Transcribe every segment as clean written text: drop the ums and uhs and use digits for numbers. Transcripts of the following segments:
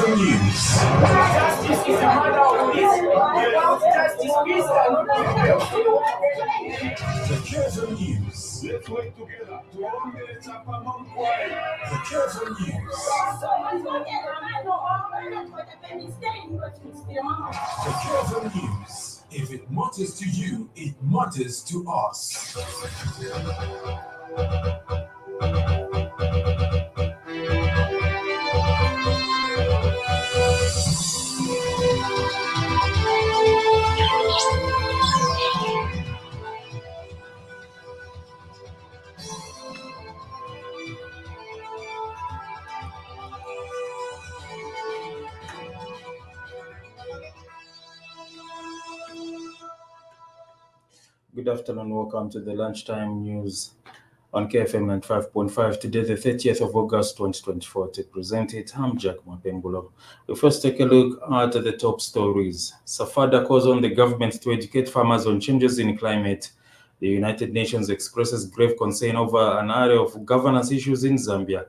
Careful News. Justice is a matter of peace. Without justice, peace cannot prevail. The Careful News. Let's work together to open the chapter Mount The Careful News. The Careful News. If it matters to you, it matters to us. Good afternoon, welcome to the lunchtime news on KFM 95.5. Today, the 30th of August 2024. To present it, I'm Jack Mapembulo. We first take a look at the top stories. SAFADA calls on the government to educate farmers on changes in climate. The United Nations expresses grave concern over an array of governance issues in Zambia.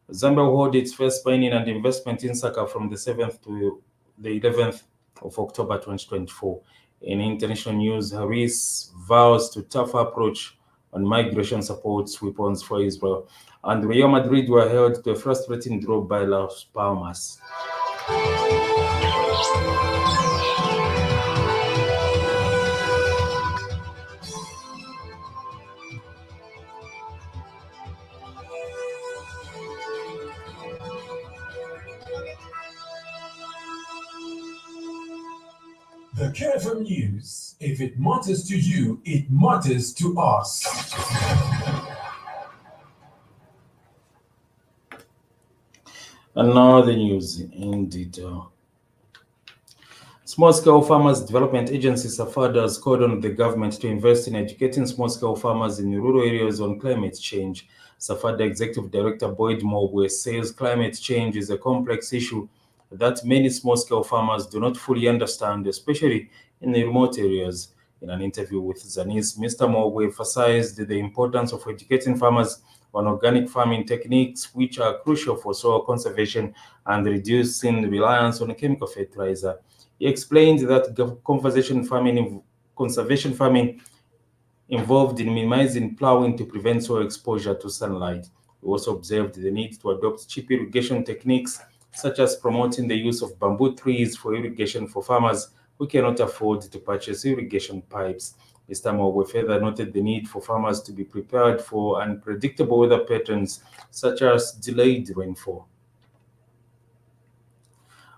Zambia will hold its first mining and investment in Saka from the 7th to the 11th of October 2024. In international news, Harris vows to tougher approach on migration supports weapons for Israel. And Real Madrid were held to a frustrating draw by Las Palmas. The Careful News. If it matters to you, it matters to us. And now the news in detail. Small-scale Farmers Development Agency SAFADA has called on the government to invest in educating small-scale farmers in rural areas on climate change. SAFADA Executive Director Boyd Mobwe says climate change is a complex issue that many small-scale farmers do not fully understand, especially in the remote areas. In an interview with Zanis, Mr. Mobwe emphasized the importance of educating farmers on organic farming techniques, which are crucial for soil conservation and reducing reliance on chemical fertilizer. He explained that conservation farming involved in minimizing plowing to prevent soil exposure to sunlight. He also observed the need to adopt cheap irrigation techniques, such as promoting the use of bamboo trees for irrigation for farmers who cannot afford to purchase irrigation pipes. Mr. Mobwe further noted the need for farmers to be prepared for unpredictable weather patterns, such as delayed rainfall.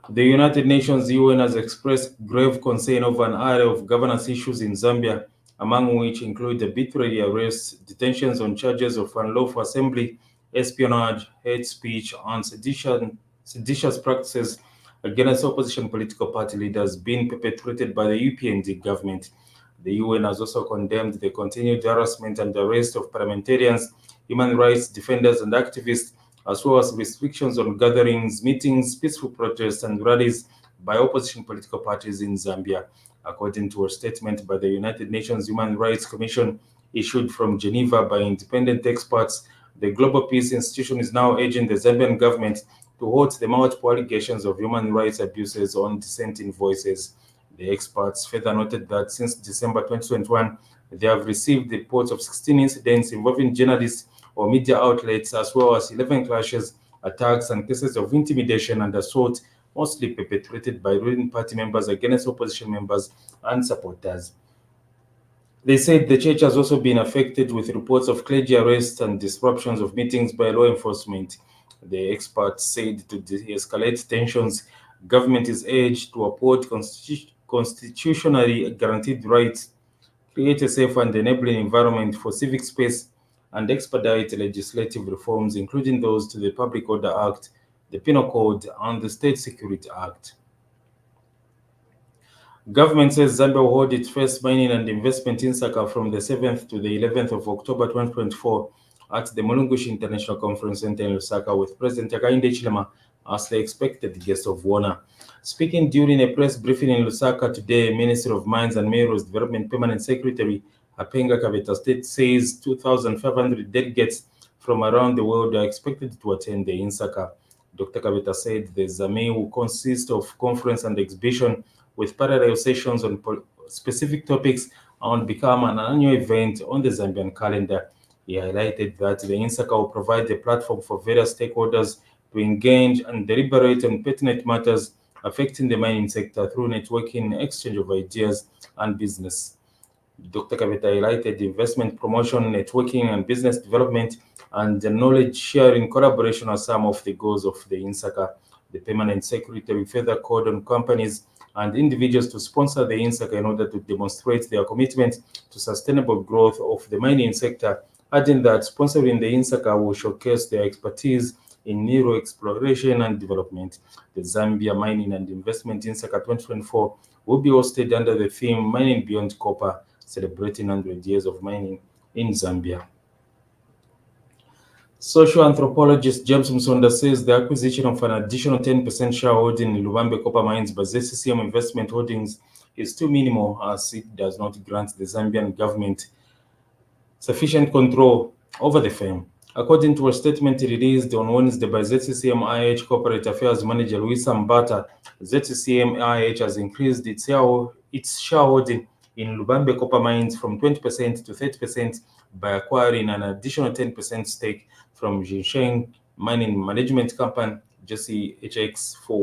The United Nations UN has expressed grave concern over an array of governance issues in Zambia, among which include arbitrary arrests, detentions on charges of unlawful assembly, espionage, hate speech, and seditious practices against opposition political party leaders being perpetrated by the UPND government. The UN has also condemned the continued harassment and arrest of parliamentarians, human rights defenders, and activists, as well as restrictions on gatherings, meetings, peaceful protests, and rallies by opposition political parties in Zambia. According to a statement by the United Nations Human Rights Commission issued from Geneva by independent experts, the Global Peace Institution is now urging the Zambian government to halt the multiple allegations of human rights abuses on dissenting voices. The experts further noted that since December 2021, they have received reports of 16 incidents involving journalists or media outlets, as well as 11 clashes, attacks, and cases of intimidation and assault, mostly perpetrated by ruling party members against opposition members and supporters. They said the church has also been affected with reports of clergy arrests and disruptions of meetings by law enforcement. The experts said to de-escalate tensions, government is urged to uphold constitutionally guaranteed rights, create a safe and enabling environment for civic space, and expedite legislative reforms, including those to the Public Order Act, the Penal Code, and the State Security Act. Government says Zambia will hold its first mining and investment in Saka from the 7th to the 11th of October 2024 at the Mulungushi International Conference Center in Lusaka with President Hakainde Hichilema as the expected guest of honor. Speaking during a press briefing in Lusaka today, Ministry of Mines and Minerals Development Permanent Secretary Apenga Kaveta State says 2,500 delegates from around the world are expected to attend the INSACA. Dr. Kabeta said the Zame will consist of conference and exhibition with parallel sessions on specific topics and become an annual event on the Zambian calendar. He highlighted that the INSACA will provide a platform for various stakeholders to engage and deliberate on pertinent matters affecting the mining sector through networking, exchange of ideas, and business. Dr. Kabeta highlighted investment promotion, networking, and business development, and the knowledge sharing collaboration are some of the goals of the INSACA. The permanent secretary further called on companies and individuals to sponsor the INSACA in order to demonstrate their commitment to sustainable growth of the mining sector, adding that sponsoring the INSACA will showcase their expertise in mineral exploration and development. The Zambia Mining and Investment INSACA 2024 will be hosted under the theme Mining Beyond Copper, celebrating 100 years of mining in Zambia. Social anthropologist James Msonda says the acquisition of an additional 10% shareholding in Lubambe Copper Mines by ZCCM Investment Holdings is too minimal, as it does not grant the Zambian government sufficient control over the firm. According to a statement released on Wednesday by ZCCM IH Corporate Affairs Manager Luisa Mbata, ZCCM IH has increased its shareholding in Lubambe Copper Mines from 20% to 30% by acquiring an additional 10% stake from Jinsheng Mining Management Company, JCHX, for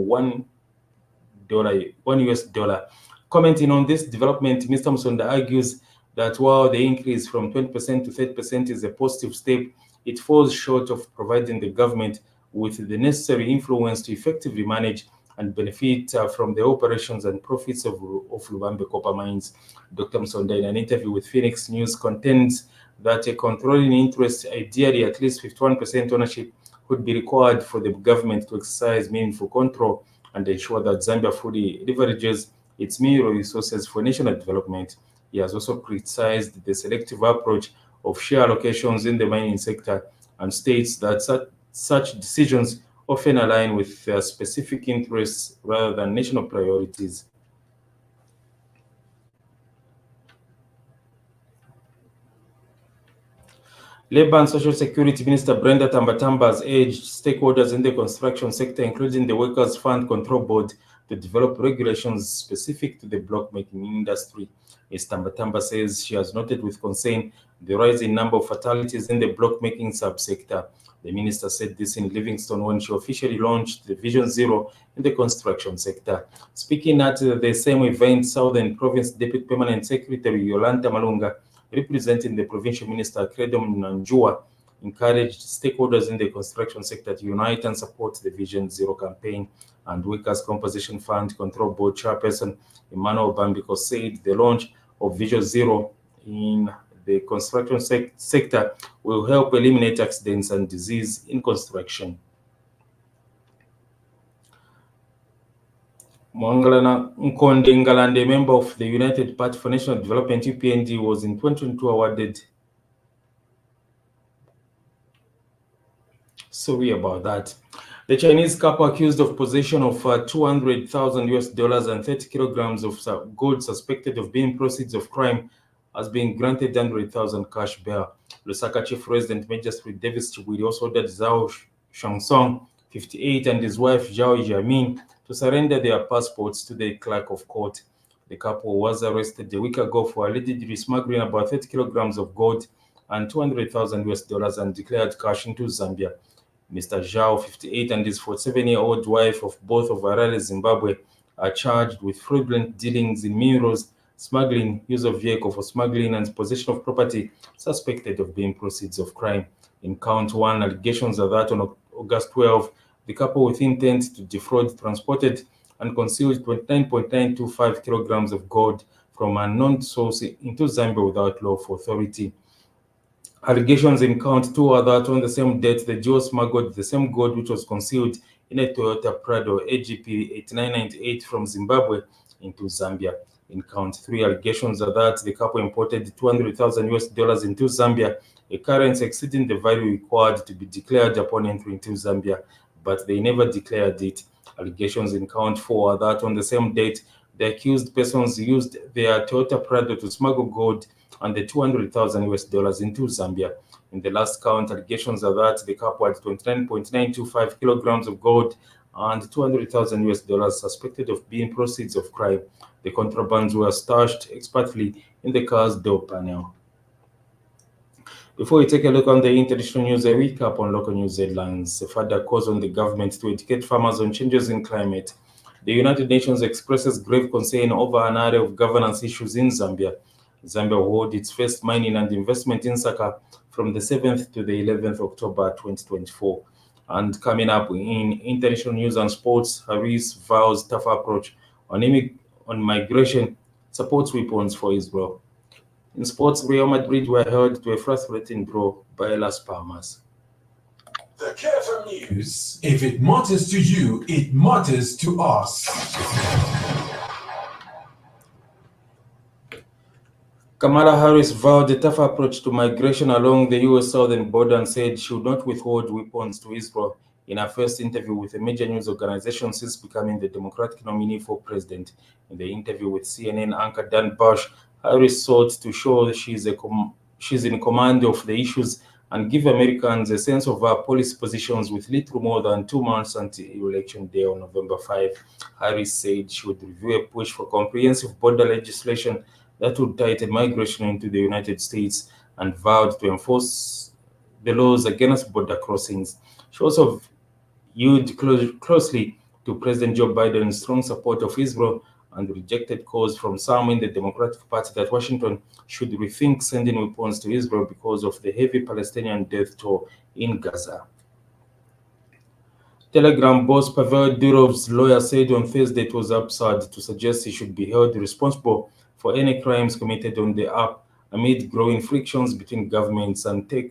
$1. Commenting on this development, Mr. Msonda argues that while the increase from 20% to 30% is a positive step, it falls short of providing the government with the necessary influence to effectively manage and benefit from the operations and profits of Lubambe Copper Mines. Dr. Msonda, in an interview with Phoenix News, contends that a controlling interest, ideally at least 51% ownership, would be required for the government to exercise meaningful control and ensure that Zambia fully leverages its mineral resources for national development. He has also criticized the selective approach of share allocations in the mining sector and states that such decisions often align with specific interests rather than national priorities. Labour and Social Security Minister Brenda Tambatamba has urged stakeholders in the construction sector, including the Workers' Fund Control Board, to develop regulations specific to the block-making industry. Ms. Tambatamba says she has noted with concern the rising number of fatalities in the block-making subsector. The minister said this in Livingstone when she officially launched the Vision Zero in the construction sector. Speaking at the same event, Southern Province Deputy Permanent Secretary Yolanta Malunga, representing the provincial minister Credo Nanjua, encouraged stakeholders in the construction sector to unite and support the Vision Zero campaign. And Workers' Compensation Fund Control Board Chairperson Emmanuel Bambiko said the launch of Vision Zero in the construction sector will help eliminate accidents and disease in construction. Mwangalana Nkonde Ngalande, member of the United Party for National Development UPND, was in 2022 awarded. Sorry about that. The Chinese couple accused of possession of $200,000 and 30 kilograms of gold suspected of being proceeds of crime has been granted 100,000 cash bail. Lusaka Chief Resident Magistrate Davis Chibwiri also ordered Zhao Shangsong, 58, and his wife Zhao Jiamin to surrender their passports to the clerk of court. The couple was arrested a week ago for allegedly smuggling about 30 kilograms of gold and $200,000 and declared cash into Zambia. Mr. Zhao, 58, and his 47-year-old wife of both of Harare, Zimbabwe, are charged with fraudulent dealings in minerals, smuggling, use of vehicle for smuggling, and possession of property suspected of being proceeds of crime. In count one, allegations are that on August 12, the couple with intent to defraud transported and concealed 29.925 kilograms of gold from an unknown source into Zambia without lawful authority. Allegations in count two are that on the same date, the duo smuggled the same gold which was concealed in a Toyota Prado AGP 8998 from Zimbabwe into Zambia. In count three, allegations are that the couple imported $200,000 into Zambia, a currency exceeding the value required to be declared upon entry into Zambia, but they never declared it. Allegations in count four are that on the same date, the accused persons used their Toyota Prado to smuggle gold and the $200,000 into Zambia. In the last count, allegations are that the couple had 29.925 kilograms of gold and $200,000 suspected of being proceeds of crime. The contrabands were stashed expertly in the car's door panel. Before we take a look on the international news, a recap on local news headlines. Further calls on the government to educate farmers on changes in climate. The United Nations expresses grave concern over an array of governance issues in Zambia. Zambia will hold its first mining and investment in Saka from the 7th to the 11th October 2024. And coming up in international news and sports, Harris vows tough approach on migration, supports weapons for Israel. In sports, Real Madrid were held to a frustrating draw by Las Palmas. The KFM News. If it matters to you, it matters to us. Kamala Harris vowed a tough approach to migration along the U.S. southern border and said she would not withhold weapons to Israel in her first interview with a major news organization since becoming the Democratic nominee for president. In the interview with CNN anchor Dan Bush, Harris sought to show she's in command of the issues and give Americans a sense of her policy positions with little more than 2 months until Election Day on November 5. Harris said she would review a push for comprehensive border legislation that would tighten migration into the United States and vowed to enforce the laws against border crossings. She also viewed closely to President Joe Biden's strong support of Israel and rejected calls from some in the Democratic Party that Washington should rethink sending weapons to Israel because of the heavy Palestinian death toll in Gaza. Telegram boss Pavel Durov's lawyer said on Thursday it was absurd to suggest he should be held responsible for any crimes committed on the app amid growing frictions between governments and tech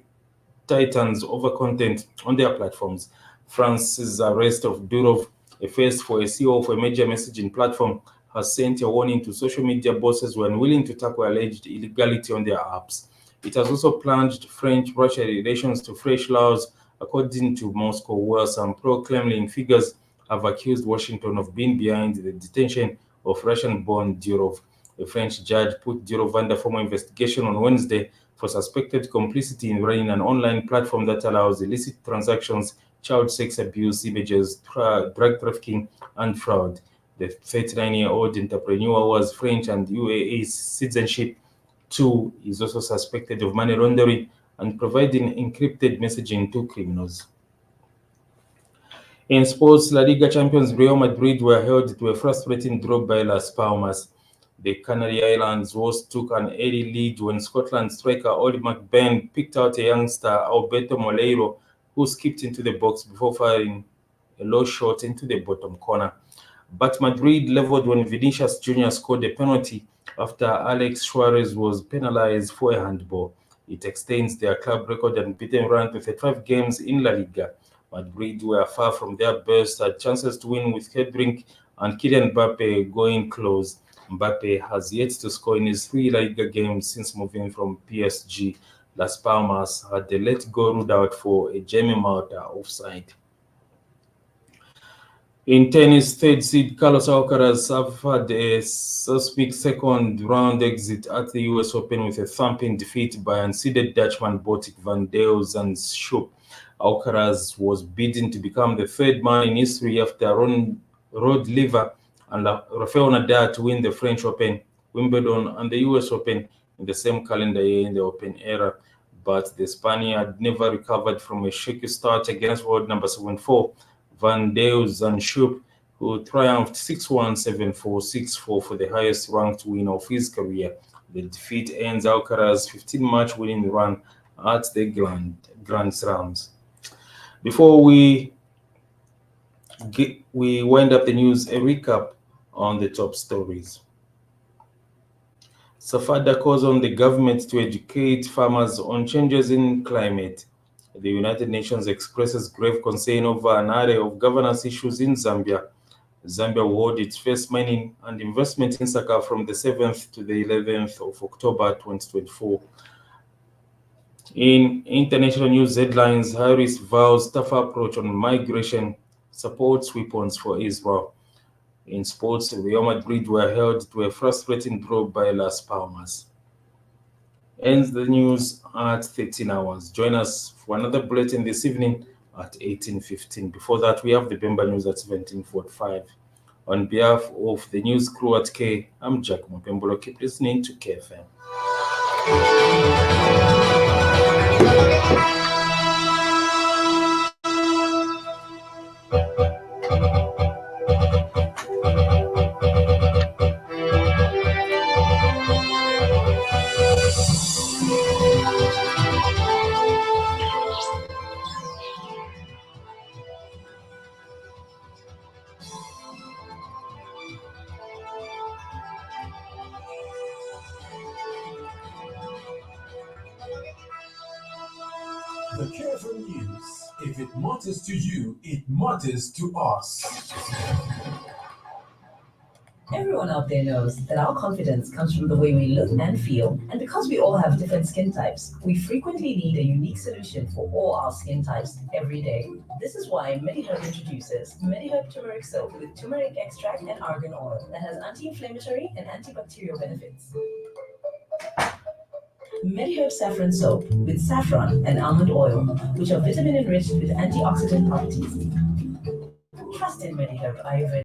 titans over content on their platforms. France's arrest of Durov, a first for a CEO of a major messaging platform, has sent a warning to social media bosses who are unwilling to tackle alleged illegality on their apps. It has also plunged French-Russia relations to fresh laws, according to Moscow, where some pro-Kremlin figures have accused Washington of being behind the detention of Russian-born Durov. A French judge put Durov under formal investigation on Wednesday for suspected complicity in running an online platform that allows illicit transactions, child sex abuse, images, drug trafficking, and fraud. The 39-year-old entrepreneur who has French and UAE citizenship too is also suspected of money laundering and providing encrypted messaging to criminals. In sports, La Liga champions Real Madrid were held to a frustrating draw by Las Palmas. The Canary Islands hosts took an early lead when Scotland striker Oli McBain picked out a youngster Alberto Moleiro, who skipped into the box before firing a low shot into the bottom corner. But Madrid leveled when Vinicius Jr. scored a penalty after Alex Suarez was penalized for a handball. It extends their club record and unbeaten run to 35 games in La Liga. Madrid were far from their best, had chances to win with Hedbrink and Kylian Mbappe going close. Mbappe has yet to score in his 3 La Liga games since moving from PSG. Las Palmas had the let-go ruled out for a Jamie Mata offside. In tennis, third seed Carlos Alcaraz suffered a suspect second-round exit at the US Open with a thumping defeat by unseeded Dutchman Botic van der Zandschulp. Alcaraz was bidden to become the third man in history after Rod Laver and Rafael Nadal to win the French Open, Wimbledon, and the US Open in the same calendar year in the Open era. But the Spaniard never recovered from a shaky start against world number 7-4, Van der Zandschulp, who triumphed 6-1, 7-4, 6-4 for the highest-ranked win of his career. The defeat ends Alcaraz's 15-match winning run at the Grand Slams. Before we wind up the news, a recap on the top stories. Safada calls on the government to educate farmers on changes in climate. The United Nations expresses grave concern over an array of governance issues in Zambia. Zambia will hold its first mining and investment in Saka from the 7th to the 11th of October 2024. In international news headlines, Harris vows tough approach on migration, supports weapons for Israel. In sports, Real Madrid were held to a frustrating draw by Las Palmas. ends the news at 13 hours. Join us for another bulletin this evening at 18:15. Before that, we have the Bemba News at 17:45. On behalf of the news crew at K, I'm Jack Mopembolo. Keep listening to KFM. The KFM News. If it matters to you, it matters to us. Everyone out there knows that our confidence comes from the way we look and feel, and because we all have different skin types, we frequently need a unique solution for all our skin types every day. This is why MediHerb introduces MediHerb Turmeric Soap with turmeric extract and argan oil that has anti-inflammatory and antibacterial benefits. MediHerb Saffron Soap with saffron and almond oil, which are vitamin enriched with antioxidant properties. Trust in MediHerb Ayurveda.